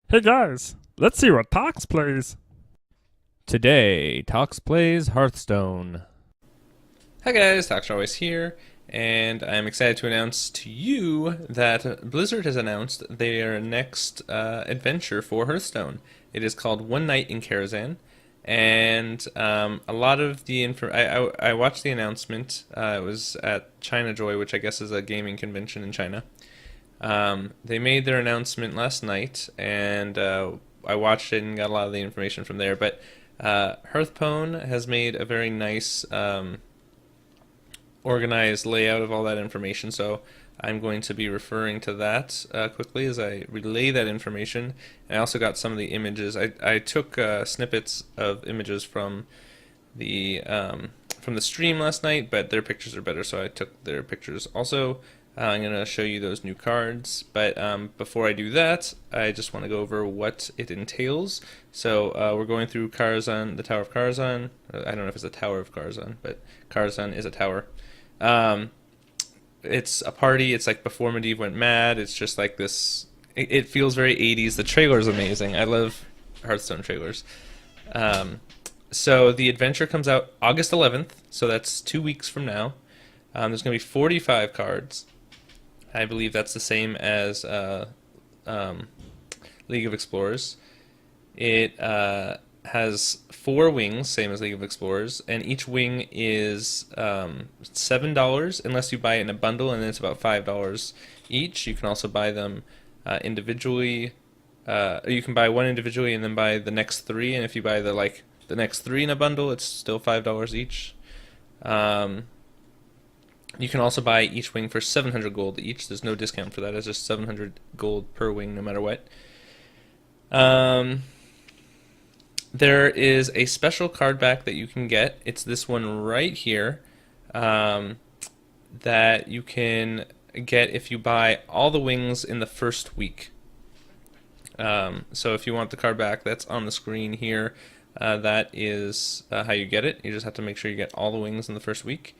Hey guys, let's see what Tox plays. Today, Tox.Plays Hearthstone. Hi guys, Tox.Plays here, and I'm excited to announce to you that Blizzard has announced their next adventure for Hearthstone. It is called One Night in Karazhan, and a lot of the info. I watched the announcement. It was at China Joy, which I guess is a gaming convention in China. They made their announcement last night, and I watched it and got a lot of the information from there. But Hearthpone has made a very nice organized layout of all that information. So I'm going to be referring to that quickly as I relay that information. And I also got some of the images. I took snippets of images from the stream last night, but their pictures are better, so I took their pictures also. I'm going to show you those new cards, but before I do that, I just want to go over what it entails. So we're going through Karazhan, the Tower of Karazhan. I don't know if it's the Tower of Karazhan, but Karazhan is a tower. Um, it's a party. It's like before Medivh went mad. It's just like this. It feels very 80s. The trailer is amazing. I love Hearthstone trailers. Um, so the adventure comes out August 11th, so that's 2 weeks from now. There's going to be 45 cards. I believe that's the same as um, League of Explorers. It has 4 wings, same as League of Explorers, and each wing is $7 unless you buy it in a bundle, and then it's about $5 each. You can also buy them individually. You can buy one individually and then buy the next three, and if you buy the next three in a bundle, it's still $5 each. Um, you can also buy each wing for 700 gold each. There's no discount for that. It's just 700 gold per wing, no matter what. Um, there is a special card back that you can get. It's this one right here um, that you can get if you buy all the wings in the first week. So if you want the card back, that's on the screen here. That is how you get it. You just have to make sure you get all the wings in the first week.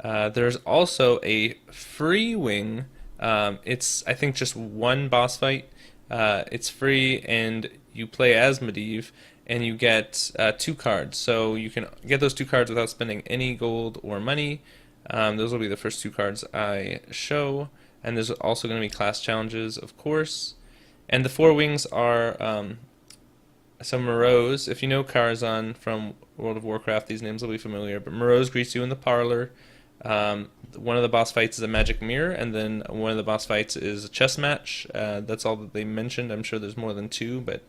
There's also a free wing. It's I think just one boss fight. It's free and you play as Medivh and you get 2 cards. So you can get those 2 cards without spending any gold or money. Those will be the first 2 cards I show. And there's also going to be class challenges, of course. And the 4 wings are some Moreaus. If you know Karazhan from World of Warcraft, these names will be familiar. But Moreaus greets you in the parlor. One of the boss fights is a magic mirror, and then one of the boss fights is a chess match. That's all that they mentioned. I'm sure there's more than 2, but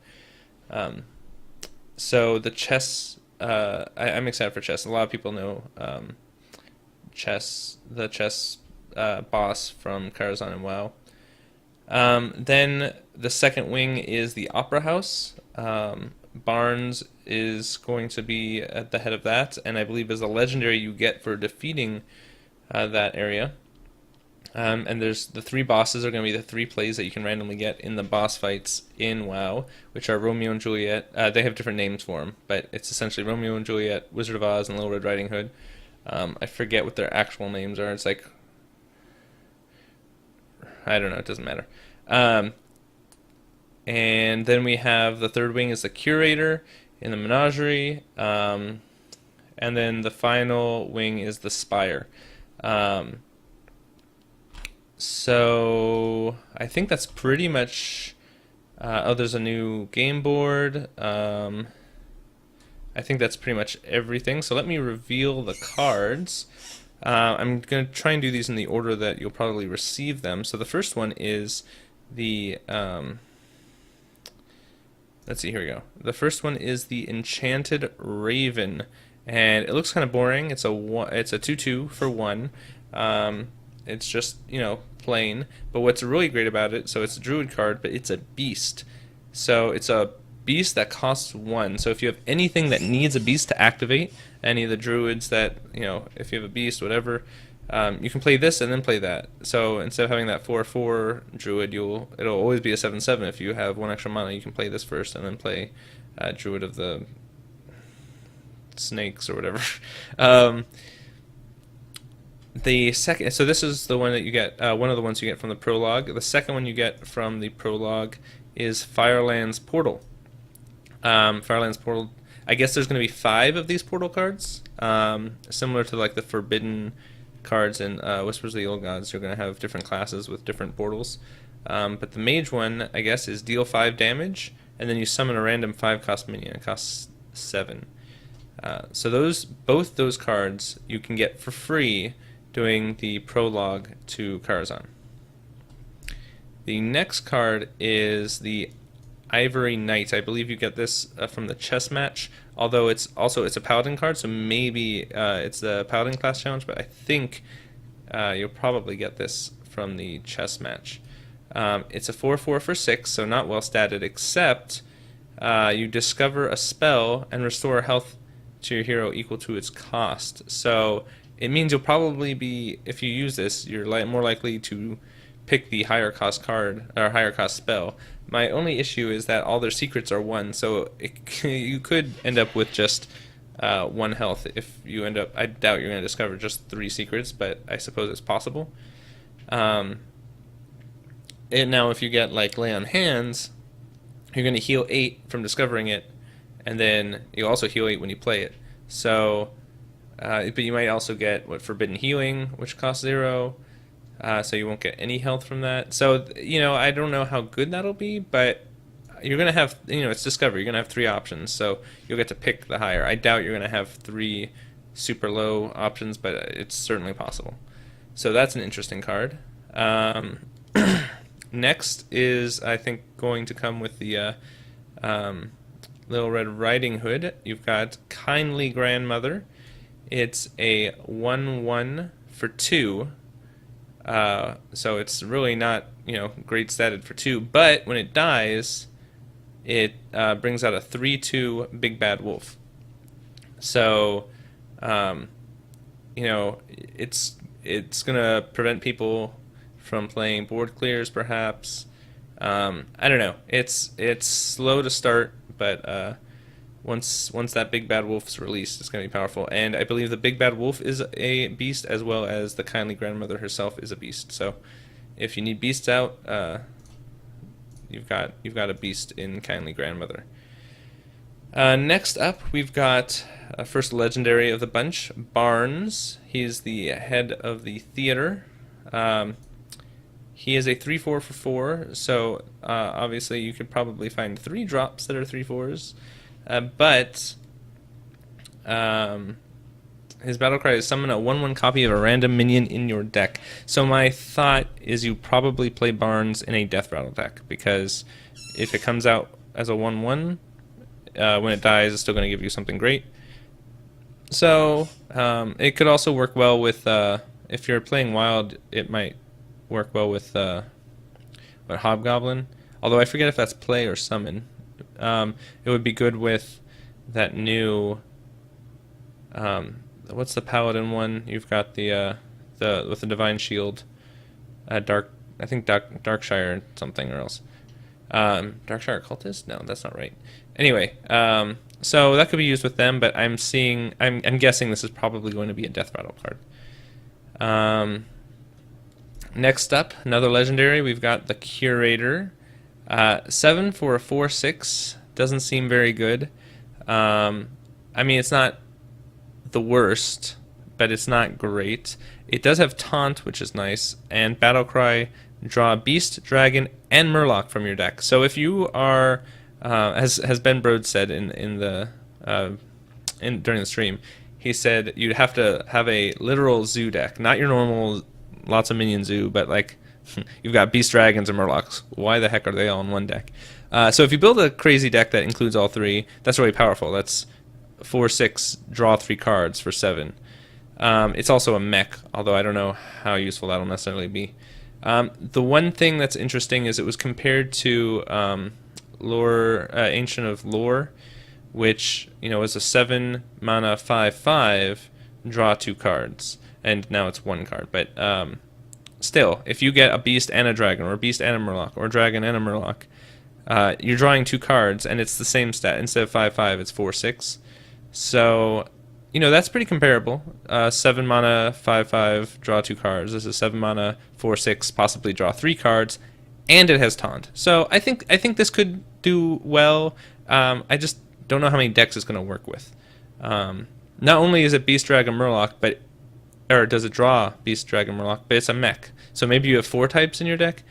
so the chess. I'm excited for chess. A lot of people know the chess boss from Karazhan and WoW. Then the second wing is the Opera House. Barnes is going to be at the head of that, and I believe is a legendary you get for defeating that area. And there's the 3 bosses are going to be the 3 plays that you can randomly get in the boss fights in WoW, which are Romeo and Juliet. They have different names for them, but it's essentially Romeo and Juliet, Wizard of Oz, and Little Red Riding Hood. I forget what their actual names are. It's like I don't know. It doesn't matter. Um, and then we have the third wing is the curator in the menagerie. And then the final wing is the spire. Um, so I think that's pretty much. Oh, there's a new game board. I think that's pretty much everything. So let me reveal the cards. I'm going to try and do these in the order that you'll probably receive them. So the first one is the let's see, here we go. The first one is the Enchanted Raven, and it looks kind of boring. It's a 2/2 for 1. It's just plain. But what's really great about it, so it's a druid card, but it's a beast. So it's a beast that costs 1. So if you have anything that needs a beast to activate, any of the druids that if you have a beast, whatever, you can play this and then play that. So instead of having that 4/4 druid, it'll always be a 7/7. If you have 1 extra mana, you can play this first and then play druid of the snakes or whatever. um, the second, so this is the one that you get. One of the ones you get from the prologue. The second one you get from the prologue is Firelands Portal. Firelands Portal. I guess there's going to be 5 of these portal cards, similar to like the Forbidden cards in Whispers of the Old Gods. You're going to have different classes with different portals. But the mage one, I guess, is deal 5 damage, and then you summon a random 5-cost minion. It costs 7. So both those cards you can get for free doing the prologue to Karazhan. The next card is the Ivory Knights. I believe you get this from the chess match, although it's a paladin card, so maybe it's the paladin class challenge, but I think you'll probably get this from the chess match. It's a 4/4 for 6, so not well statted, except you discover a spell and restore health to your hero equal to its cost. So it means you'll probably be, if you use this, you're more likely to pick the higher cost card or higher cost spell. My only issue is that all their secrets are 1, so you could end up with just 1 health if you end up. I doubt you're going to discover just 3 secrets, but I suppose it's possible. Now, if you get like Lay on Hands, you're going to heal 8 from discovering it, and then you also heal 8 when you play it. So, but you might also get Forbidden Healing, which costs 0. So you won't get any health from that. So, I don't know how good that'll be, but you're going to have, it's Discovery. You're going to have 3 options, so you'll get to pick the higher. I doubt you're going to have 3 super low options, but it's certainly possible. So that's an interesting card. Next is, I think, going to come with the Little Red Riding Hood. You've got Kindly Grandmother. It's a 1/1 for 2. So it's really not, great statted for 2, but when it dies, it brings out a 3/2 Big Bad Wolf. So, it's gonna prevent people from playing board clears, perhaps. I don't know. It's slow to start, but once that Big Bad Wolf is released, it's going to be powerful. And I believe the Big Bad Wolf is a beast, as well as the Kindly Grandmother herself is a beast. So if you need beasts out, you've got a beast in Kindly Grandmother. Next up, we've got first legendary of the bunch, Barnes. He's the head of the theater. He is a 3/4 for 4, so obviously you could probably find 3 drops that are 3/4s. But his battle cry is summon a 1/1 copy of a random minion in your deck. So my thought is you probably play Barnes in a Death Rattle deck, because if it comes out as a 1/1, when it dies, it's still going to give you something great. So it could also work well with, if you're playing Wild, it might work well with Hobgoblin. Although I forget if that's play or summon. It would be good with that new. What's the paladin one? You've got the with the divine shield, Darkshire something or else. Darkshire cultist? No, that's not right. Anyway, so that could be used with them, but I'm guessing this is probably going to be a Death Rattle card. Next up, another legendary. We've got the Curator. 7 for a 4/6 doesn't seem very good. It's not the worst, but it's not great. It does have Taunt, which is nice, and Battlecry. Draw Beast, Dragon, and Murloc from your deck. So if you are, as Ben Brode said during the stream, he said you'd have to have a literal zoo deck, not your normal lots of minion zoo, but like. You've got Beast, Dragons, and Murlocs. Why the heck are they all in one deck? So if you build a crazy deck that includes all 3, that's really powerful. That's 4/6, draw 3 cards for 7. It's also a mech, although I don't know how useful that'll necessarily be. The one thing that's interesting is it was compared to Ancient of Lore, which was a 7 mana 5/5, draw 2 cards, and now it's 1 card. But still, if you get a Beast and a Dragon, or a Beast and a Murloc, or a Dragon and a Murloc, you're drawing 2 cards, and it's the same stat. Instead of 5/5, it's 4/6. So, that's pretty comparable. 7 mana 5/5, draw 2 cards. This is 7 mana 4/6, possibly draw 3 cards, and it has taunt. So I think this could do well. I just don't know how many decks it's going to work with. Not only is it Beast Dragon Murloc, or does it draw Beast Dragon Murloc, but it's a mech. So maybe you have 4 types in your deck.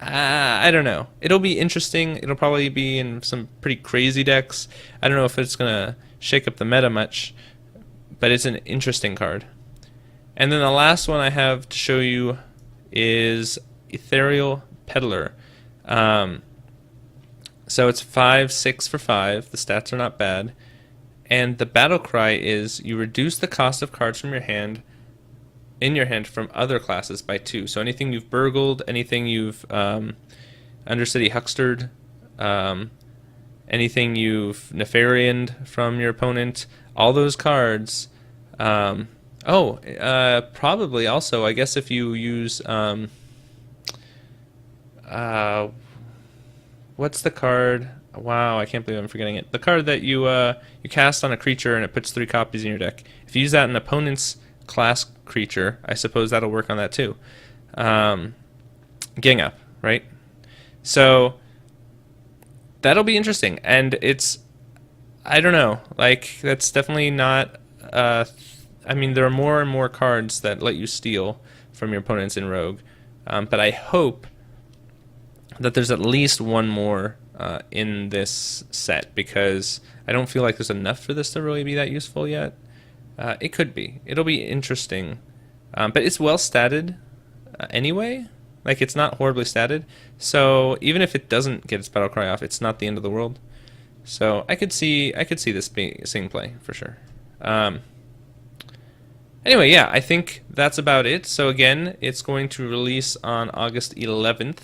I don't know. It'll be interesting. It'll probably be in some pretty crazy decks. I don't know if it's going to shake up the meta much, but it's an interesting card. And then the last one I have to show you is Ethereal Peddler. So it's 5/6 for 5. The stats are not bad. And the battle cry is you reduce the cost of cards from your hand from other classes by 2. So anything you've burgled, anything you've Undercity Huckstered, anything you've Nefarianed from your opponent, all those cards. Probably also, I guess if you use what's the card? Wow, I can't believe I'm forgetting it. The card that you cast on a creature and it puts 3 copies in your deck. If you use that in an opponent's class creature, I suppose that'll work on that too. Gang Up, right? So that'll be interesting, and I don't know, like that's definitely not. I mean, there are more and more cards that let you steal from your opponents in Rogue, but I hope that there's at least one more in this set, because I don't feel like there's enough for this to really be that useful yet. It could be. It'll be interesting. But it's well statted anyway. Like, it's not horribly statted. So even if it doesn't get its battle cry off, it's not the end of the world. So I could see this seeing play for sure. Anyway, yeah, I think that's about it. So again, it's going to release on August 11th.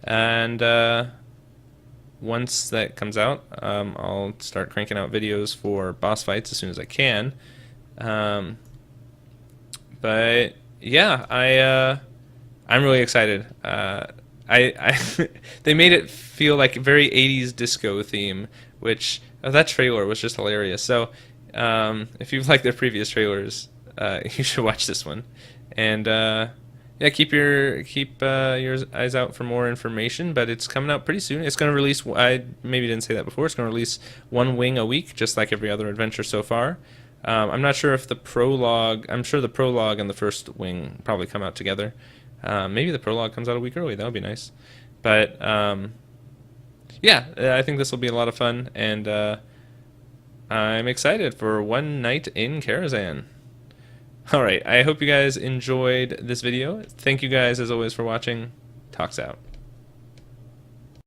And once that comes out, I'll start cranking out videos for boss fights as soon as I can. But yeah, I'm really excited. They made it feel like a very 80s disco theme, which that trailer was just hilarious. So if you've liked their previous trailers, you should watch this one. And yeah, keep your eyes out for more information. But it's coming out pretty soon. It's going to release. I maybe didn't say that before. It's going to release 1 wing a week, just like every other adventure so far. I'm not sure if the prologue. I'm sure the prologue and the first wing probably come out together. Maybe the prologue comes out a week early. That would be nice. But yeah, I think this will be a lot of fun, and I'm excited for one night in Karazhan. Alright, I hope you guys enjoyed this video. Thank you guys, as always, for watching. Tox out.